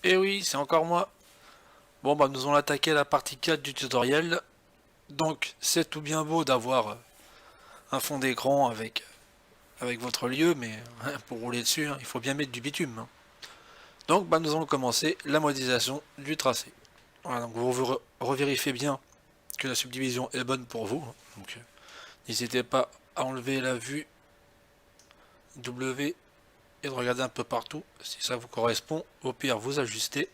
Et oui, c'est encore moi. Bon bah nous allons attaquer la partie 4 du tutoriel. Donc c'est tout bien beau d'avoir un fond d'écran avec votre lieu, mais pour rouler dessus, il faut bien mettre du bitume. Donc bah, nous allons commencer la modélisation du tracé. Voilà, donc vous revérifiez bien que la subdivision est bonne pour vous. Donc n'hésitez pas à enlever la vue W et de regarder un peu partout si ça vous correspond. Au pire vous ajustez.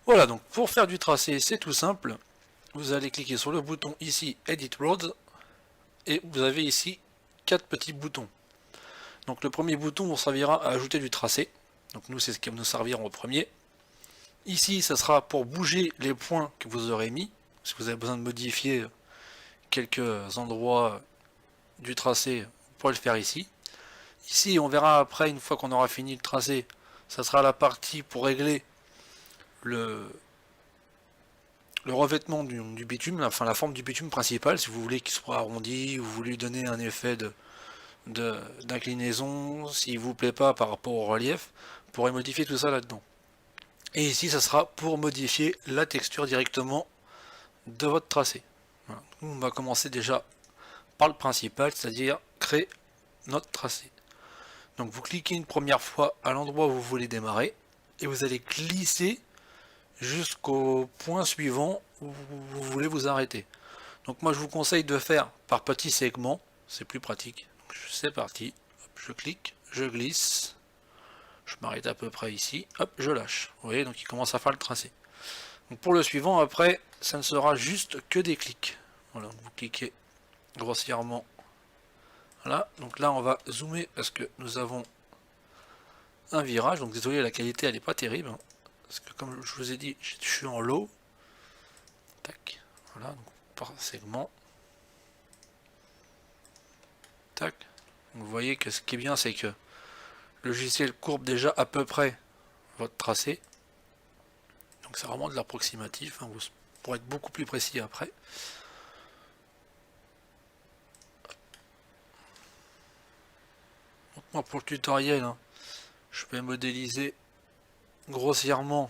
Voilà, donc pour faire du tracé c'est tout simple. Vous allez cliquer sur le bouton ici Edit Road et vous avez ici 4 petits boutons. Donc le premier bouton vous servira à ajouter du tracé. Donc nous c'est ce qui va nous servir en premier. Ici ça sera pour bouger les points que vous aurez mis. Si vous avez besoin de modifier quelques endroits du tracé, vous pourrez le faire ici. Ici on verra après, une fois qu'on aura fini le tracé, ça sera la partie pour régler le revêtement du bitume, enfin la forme du bitume principal, si vous voulez qu'il soit arrondi, vous voulez lui donner un effet d'inclinaison, s'il vous plaît pas par rapport au relief, vous pourrez modifier tout ça là-dedans. Et ici, ça sera pour modifier la texture directement de votre tracé. Voilà. On va commencer déjà par le principal, c'est-à-dire créer notre tracé. Donc vous cliquez une première fois à l'endroit où vous voulez démarrer, et vous allez glisser jusqu'au point suivant où vous voulez vous arrêter. Donc moi je vous conseille de faire par petits segments, c'est plus pratique. C'est parti, hop, je clique, je glisse, je m'arrête à peu près ici, hop, je lâche. Vous voyez, donc il commence à faire le tracé. Donc pour le suivant, après, ça ne sera juste que des clics. Voilà, vous cliquez grossièrement. Voilà, donc là on va zoomer parce que nous avons un virage, donc désolé la qualité elle n'est pas terrible, hein, parce que comme je vous ai dit, je suis en low. Tac, voilà, donc par segment. Tac. Donc vous voyez que ce qui est bien c'est que le logiciel courbe déjà à peu près votre tracé. Donc c'est vraiment de l'approximatif, hein, pour être beaucoup plus précis après. Donc moi pour le tutoriel, hein, je vais modéliser grossièrement.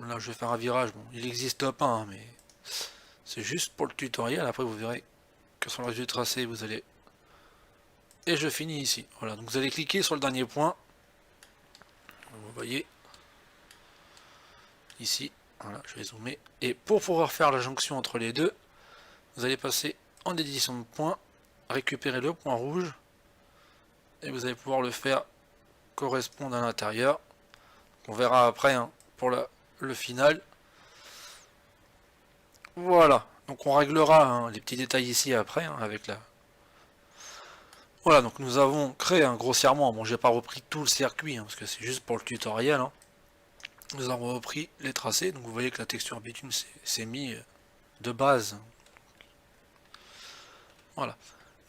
Là je vais faire un virage, bon il n'existe pas, hein, mais c'est juste pour le tutoriel. Après vous verrez que sur le reste du tracé vous allez... Et je finis ici. Voilà, donc vous allez cliquer sur le dernier point. Vous voyez ici, voilà, je vais zoomer. Et pour pouvoir faire la jonction entre les deux, vous allez passer en édition de points, récupérer le point rouge, et vous allez pouvoir le faire correspondre à l'intérieur. On verra après, hein, pour le final. Voilà, donc on réglera, hein, les petits détails ici après, hein, avec la... Voilà, donc nous avons créé un grossièrement, bon j'ai pas repris tout le circuit, hein, parce que c'est juste pour le tutoriel, hein. Nous avons repris les tracés, donc vous voyez que la texture bitume s'est mis de base. Voilà.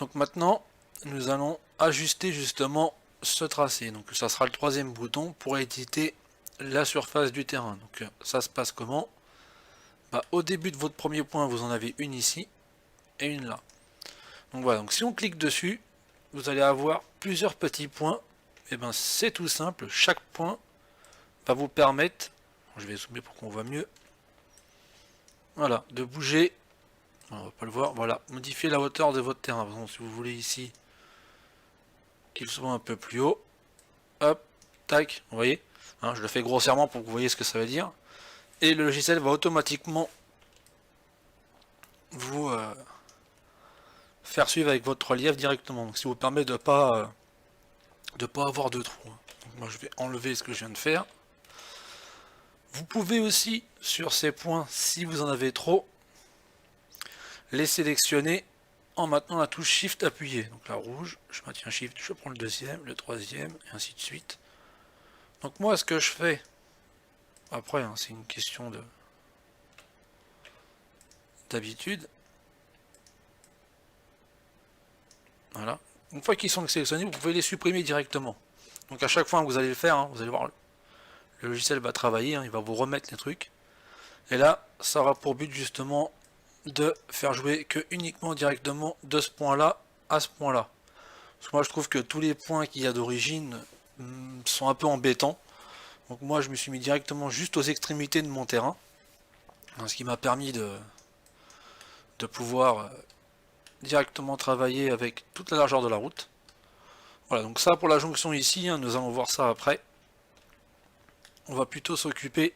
Donc maintenant, nous allons ajuster justement ce tracé. Donc ça sera le troisième bouton pour éditer la surface du terrain. Donc ça se passe comment? Bah, au début de votre premier point, vous en avez une ici et une là. Donc voilà, donc si on clique dessus, vous allez avoir plusieurs petits points. Et ben c'est tout simple, chaque point va vous permettre, je vais zoomer pour qu'on voit mieux, voilà, de bouger. On va pas le voir, voilà, modifier la hauteur de votre terrain. Par exemple, si vous voulez ici qu'il soit un peu plus haut, hop, tac, vous voyez, hein, je le fais grossièrement pour que vous voyez ce que ça veut dire. Et le logiciel va automatiquement vous faire suivre avec votre relief directement. Donc, ça vous permet de pas avoir de trous. Donc, moi, je vais enlever ce que je viens de faire. Vous pouvez aussi, sur ces points, si vous en avez trop, les sélectionner en maintenant la touche Shift appuyée. Donc la rouge, je maintiens Shift, je prends le deuxième, le troisième, et ainsi de suite. Donc moi, ce que je fais, après, hein, c'est une question d'habitude. Voilà. Une fois qu'ils sont sélectionnés, vous pouvez les supprimer directement. Donc à chaque fois que vous allez le faire, hein, vous allez voir, le logiciel va travailler, hein, il va vous remettre les trucs. Et là, ça aura pour but justement de faire jouer que uniquement directement de ce point-là à ce point-là. Parce que moi je trouve que tous les points qu'il y a d'origine, sont un peu embêtants. Donc moi je me suis mis directement juste aux extrémités de mon terrain, ce qui m'a permis de pouvoir directement travailler avec toute la largeur de la route. Voilà, donc ça pour la jonction ici, nous allons voir ça après. On va plutôt s'occuper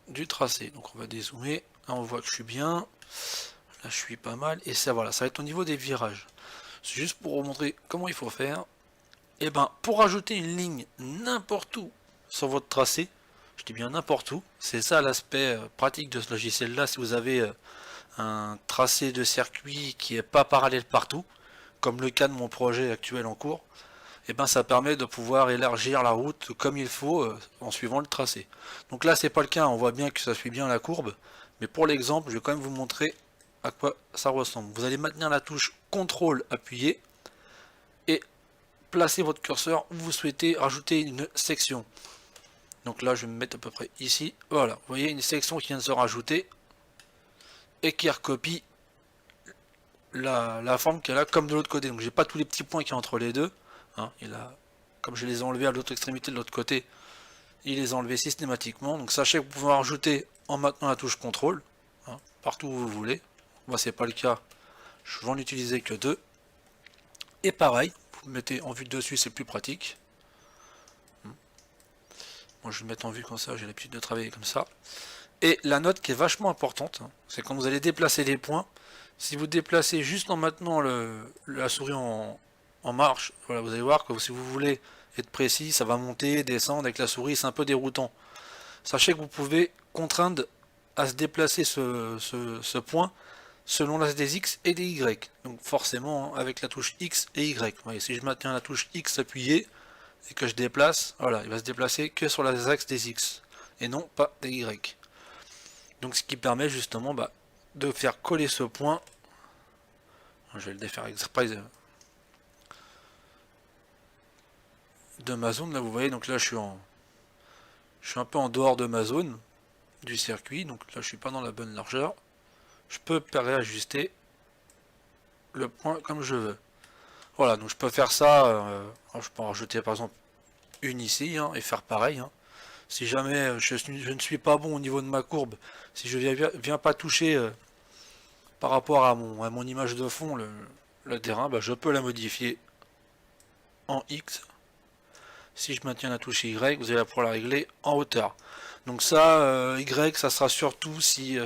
du tracé. Donc on va dézoomer, là on voit que je suis bien, là je suis pas mal, et ça voilà, ça va être au niveau des virages. C'est juste pour vous montrer comment il faut faire. Et ben pour ajouter une ligne n'importe où sur votre tracé, je dis bien n'importe où, c'est ça l'aspect pratique de ce logiciel là. Si vous avez un tracé de circuit qui est pas parallèle partout, comme le cas de mon projet actuel en cours, et ben ça permet de pouvoir élargir la route comme il faut en suivant le tracé. Donc là c'est pas le cas, on voit bien que ça suit bien la courbe, mais pour l'exemple je vais quand même vous montrer à quoi ça ressemble. Vous allez maintenir la touche CTRL appuyé et placer votre curseur où vous souhaitez rajouter une section. Donc là je vais me mettre à peu près ici, voilà, vous voyez une section qui vient de se rajouter et qui recopie la forme qu'elle a comme de l'autre côté. Donc j'ai pas tous les petits points qui sont entre les deux. Hein, comme je les ai enlevés à l'autre extrémité de l'autre côté, il les a enlevés systématiquement. Donc sachez que vous pouvez en rajouter en maintenant la touche CTRL, hein, partout où vous voulez. Moi c'est pas le cas, je vais en utiliser que deux. Et pareil, vous mettez en vue de dessus, c'est plus pratique. Moi je vais le mettre en vue comme ça, j'ai l'habitude de travailler comme ça. Et la note qui est vachement importante, hein, c'est quand vous allez déplacer les points, si vous déplacez juste en maintenant la souris en marche, voilà, vous allez voir que si vous voulez être précis, ça va monter, descendre avec la souris, c'est un peu déroutant. Sachez que vous pouvez contraindre à se déplacer ce point selon l'axe des X et des Y. Donc forcément avec la touche X et Y. Voyez, si je maintiens la touche X appuyée et que je déplace, voilà, il va se déplacer que sur les axes des X et non pas des Y. Donc ce qui permet justement de faire coller ce point. Je vais le défaire exprès de ma zone. Là vous voyez, donc là je suis un peu en dehors de ma zone du circuit, donc là je suis pas dans la bonne largeur. Je peux réajuster le point comme je veux. Voilà, donc je peux faire ça. Je peux en rajouter par exemple une ici hein, et faire pareil. Hein. Si jamais je ne suis pas bon au niveau de ma courbe, si je viens pas toucher par rapport à mon image de fond le terrain, je peux la modifier en X. Si je maintiens la touche Y, vous allez pouvoir la régler en hauteur. Donc ça, Y, ça sera surtout si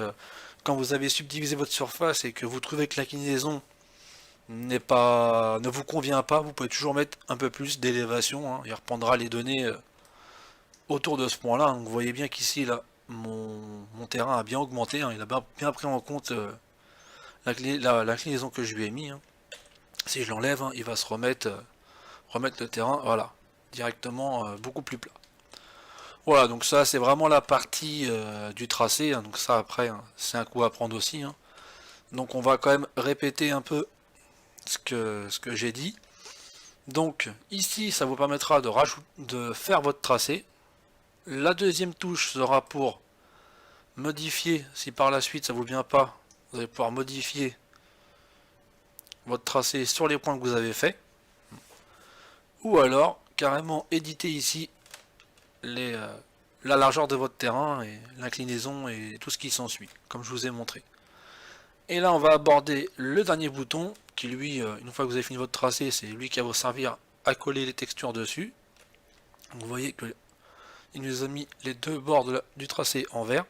quand vous avez subdivisé votre surface et que vous trouvez que l'inclinaison ne vous convient pas, vous pouvez toujours mettre un peu plus d'élévation. Hein, il reprendra les données autour de ce point-là. Donc vous voyez bien qu'ici, là, mon terrain a bien augmenté. Hein, il a bien pris en compte l'inclinaison que je lui ai mis. Hein. Si je l'enlève, hein, il va se remettre le terrain, voilà, directement beaucoup plus plat. Voilà, donc ça c'est vraiment la partie du tracé, hein, donc ça après hein, c'est un coup à prendre aussi. Hein. Donc on va quand même répéter un peu ce que j'ai dit. Donc ici ça vous permettra de faire votre tracé. La deuxième touche sera pour modifier, si par la suite ça vous vient pas, vous allez pouvoir modifier votre tracé sur les points que vous avez fait. Ou alors carrément éditer ici la largeur de votre terrain et l'inclinaison et tout ce qui s'ensuit, comme je vous ai montré. Et là on va aborder le dernier bouton qui lui, une fois que vous avez fini votre tracé, c'est lui qui va vous servir à coller les textures dessus. Donc vous voyez que il nous a mis les deux bords du tracé en vert.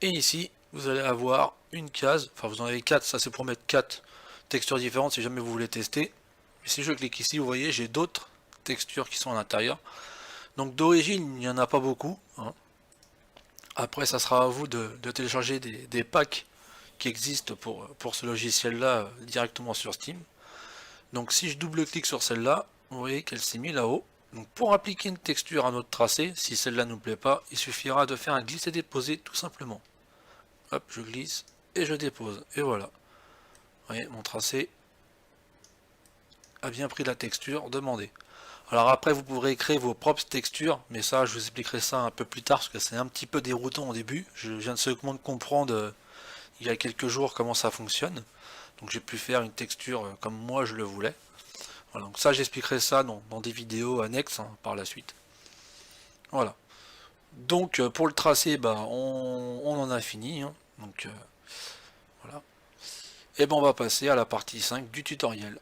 Et ici vous allez avoir une case, enfin vous en avez 4, ça c'est pour mettre 4 textures différentes si jamais vous voulez tester. Et si je clique ici, vous voyez j'ai d'autres textures qui sont à l'intérieur. Donc d'origine il n'y en a pas beaucoup. Hein. Après ça sera à vous de télécharger des packs qui existent pour ce logiciel là directement sur Steam. Donc si je double-clique sur celle-là, vous voyez qu'elle s'est mise là-haut. Donc pour appliquer une texture à notre tracé, si celle-là ne nous plaît pas, il suffira de faire un glisser-déposer tout simplement. Hop, je glisse et je dépose. Et voilà. Vous voyez, mon tracé a bien pris la texture demandée. Alors après vous pourrez créer vos propres textures, mais ça je vous expliquerai ça un peu plus tard parce que c'est un petit peu déroutant au début. Je viens de seulement de comprendre il y a quelques jours comment ça fonctionne. Donc j'ai pu faire une texture comme moi je le voulais. Voilà, donc ça j'expliquerai ça dans des vidéos annexes hein, par la suite. Voilà. Donc pour le tracé, bah, on en a fini. Hein. Donc voilà. Et ben on va passer à la partie 5 du tutoriel.